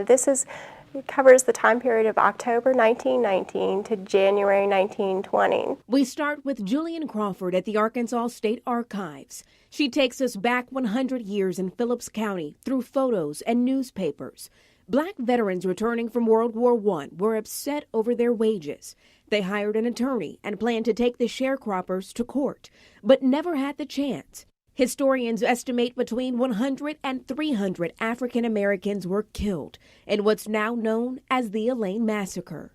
It covers the time period of October 1919 to January 1920. We start with Julian Crawford at the Arkansas State Archives. She takes us back 100 years in Phillips County through photos and newspapers. Black veterans returning from World War I were upset over their wages. They hired an attorney and planned to take the sharecroppers to court, but never had the chance. Historians estimate between 100 and 300 African Americans were killed in what's now known as the Elaine Massacre.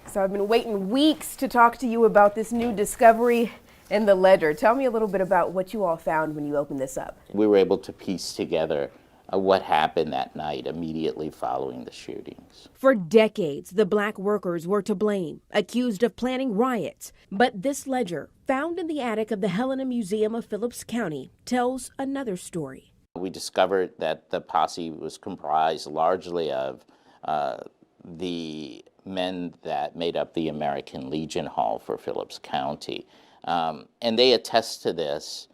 So I've been waiting weeks to talk to you about this new discovery in the ledger. Tell me a little bit about what you all found when you opened this up. We were able to piece together what happened that night immediately following the shootings. For decades, the black workers were to blame, accused of planning riots. But this ledger, found in the attic of the Helena Museum of Phillips County, tells another story. We discovered that the posse was comprised largely of the men that made up the American Legion Hall for Phillips County. And they attest to this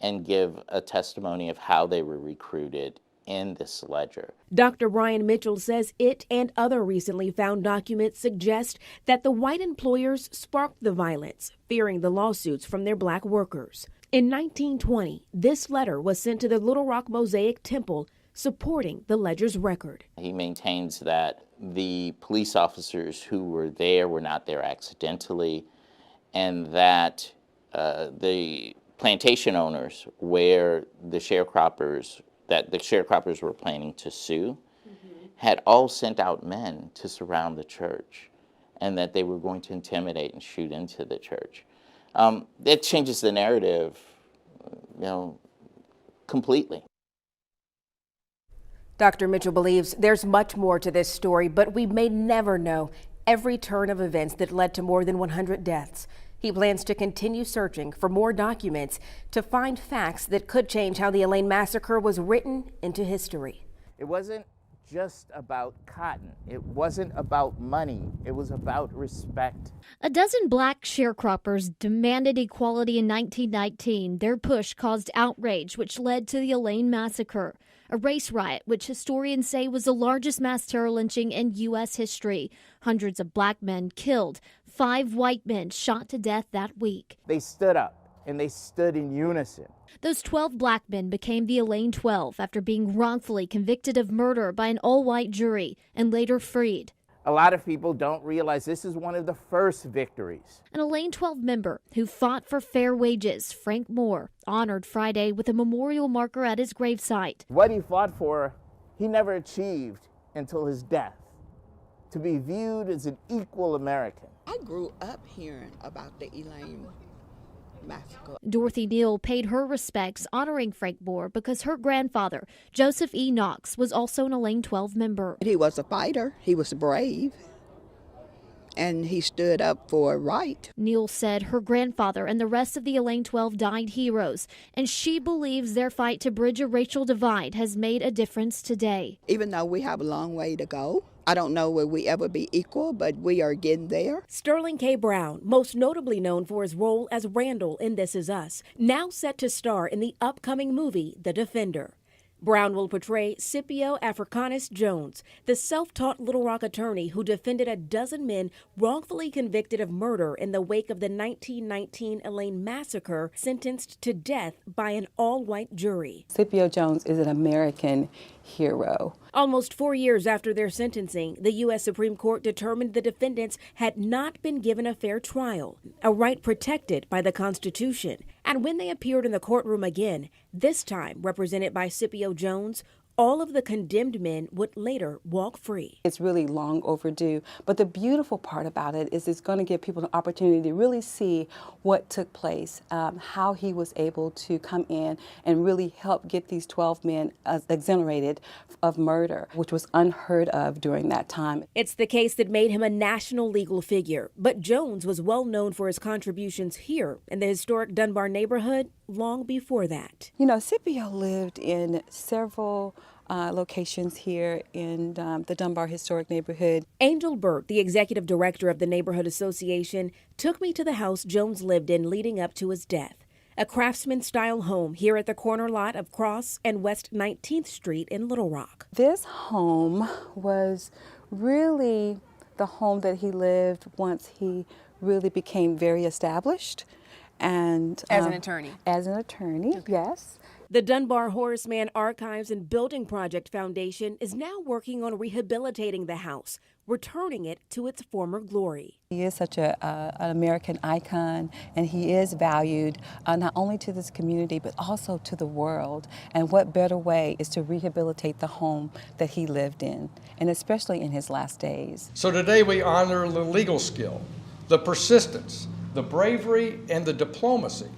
and give a testimony of how they were recruited in this ledger. Dr. Brian Mitchell says it and other recently found documents suggest that the white employers sparked the violence, fearing the lawsuits from their black workers. In 1920, this letter was sent to the Little Rock Mosaic Temple, supporting the ledger's record. He maintains that the police officers who were there were not there accidentally, and that the plantation owners where the sharecroppers were planning to sue had all sent out men to surround the church, and that they were going to intimidate and shoot into the church. It changes the narrative, completely. Dr. Mitchell believes there's much more to this story, but we may never know every turn of events that led to more than 100 deaths. He plans to continue searching for more documents to find facts that could change how the Elaine Massacre was written into history. It wasn't just about cotton. It wasn't about money. It was about respect. A dozen black sharecroppers demanded equality in 1919. Their push caused outrage, which led to the Elaine Massacre, a race riot which historians say was the largest mass terror lynching in U.S. history. Hundreds of black men killed, 5 white men shot to death that week. They stood up, and they stood in unison. Those 12 black men became the Elaine 12 after being wrongfully convicted of murder by an all-white jury and later freed. A lot of people don't realize this is one of the first victories. An Elaine 12 member who fought for fair wages, Frank Moore, honored Friday with a memorial marker at his gravesite. What he fought for, he never achieved until his death, to be viewed as an equal American. I grew up hearing about the Elaine Massacre. Dorothy Neal paid her respects honoring Frank Moore because her grandfather, Joseph E. Knox, was also an Elaine 12 member. He was a fighter. He was brave. And he stood up for right. Neal said her grandfather and the rest of the Elaine 12 died heroes, and she believes their fight to bridge a racial divide has made a difference today. Even though we have a long way to go, I don't know will we ever be equal, but we are getting there. Sterling K. Brown, most notably known for his role as Randall in This Is Us, now set to star in the upcoming movie The Defender. Brown will portray Scipio Africanus Jones, the self-taught Little Rock attorney who defended a dozen men wrongfully convicted of murder in the wake of the 1919 Elaine Massacre, sentenced to death by an all-white jury. Scipio Jones is an American hero. Almost 4 years after their sentencing, the U.S. Supreme Court determined the defendants had not been given a fair trial, a right protected by the Constitution. And when they appeared in the courtroom again, this time represented by Scipio Jones, all of the condemned men would later walk free. It's really long overdue, but the beautiful part about it is it's going to give people an opportunity to really see what took place, how he was able to come in and really help get these 12 men exonerated of murder, which was unheard of during that time. It's the case that made him a national legal figure, but Jones was well known for his contributions here in the historic Dunbar neighborhood long before that. You know, Scipio lived in several locations here in the Dunbar Historic Neighborhood. Angel Burt, the executive director of the Neighborhood Association, took me to the house Jones lived in leading up to his death. a craftsman-style home here at the corner lot of Cross and West 19th Street in Little Rock. This home was really the home that he lived once he really became very established. And As an attorney? As an attorney, okay. Yes. The Dunbar Horace Mann Archives and Building Project Foundation is now working on rehabilitating the house, returning it to its former glory. He is such an American icon, and he is valued not only to this community, but also to the world. And what better way is to rehabilitate the home that he lived in, and especially in his last days. So today we honor the legal skill, the persistence, the bravery, and the diplomacy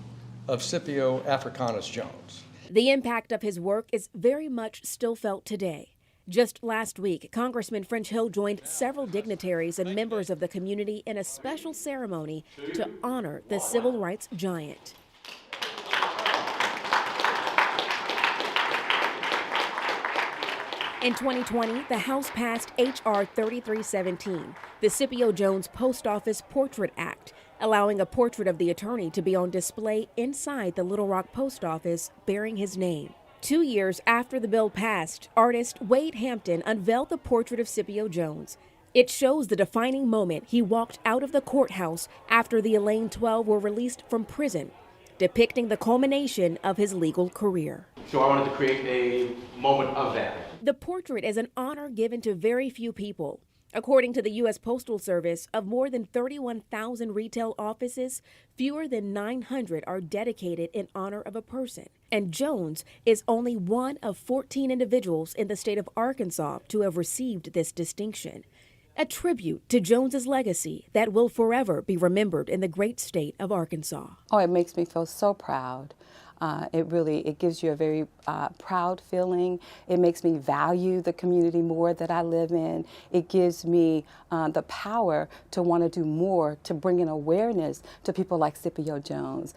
of Scipio Africanus Jones. The impact of his work is very much still felt today. Just last week, Congressman French Hill joined several dignitaries and members of the community in a special ceremony to honor the civil rights giant. In 2020, the House passed H.R. 3317, the Scipio Jones Post Office Portrait Act, allowing a portrait of the attorney to be on display inside the Little Rock Post Office bearing his name. 2 years after the bill passed, artist Wade Hampton unveiled the portrait of Scipio Jones. It shows the defining moment he walked out of the courthouse after the Elaine 12 were released from prison, depicting the culmination of his legal career. So I wanted to create a moment of that. The portrait is an honor given to very few people. According to the U.S. Postal Service, of more than 31,000 retail offices, fewer than 900 are dedicated in honor of a person. And Jones is only one of 14 individuals in the state of Arkansas to have received this distinction. A tribute to Jones's legacy that will forever be remembered in the great state of Arkansas. Oh, it makes me feel so proud. It gives you a very proud feeling. It makes me value the community more that I live in. It gives me the power to want to do more to bring in awareness to people like Scipio Jones.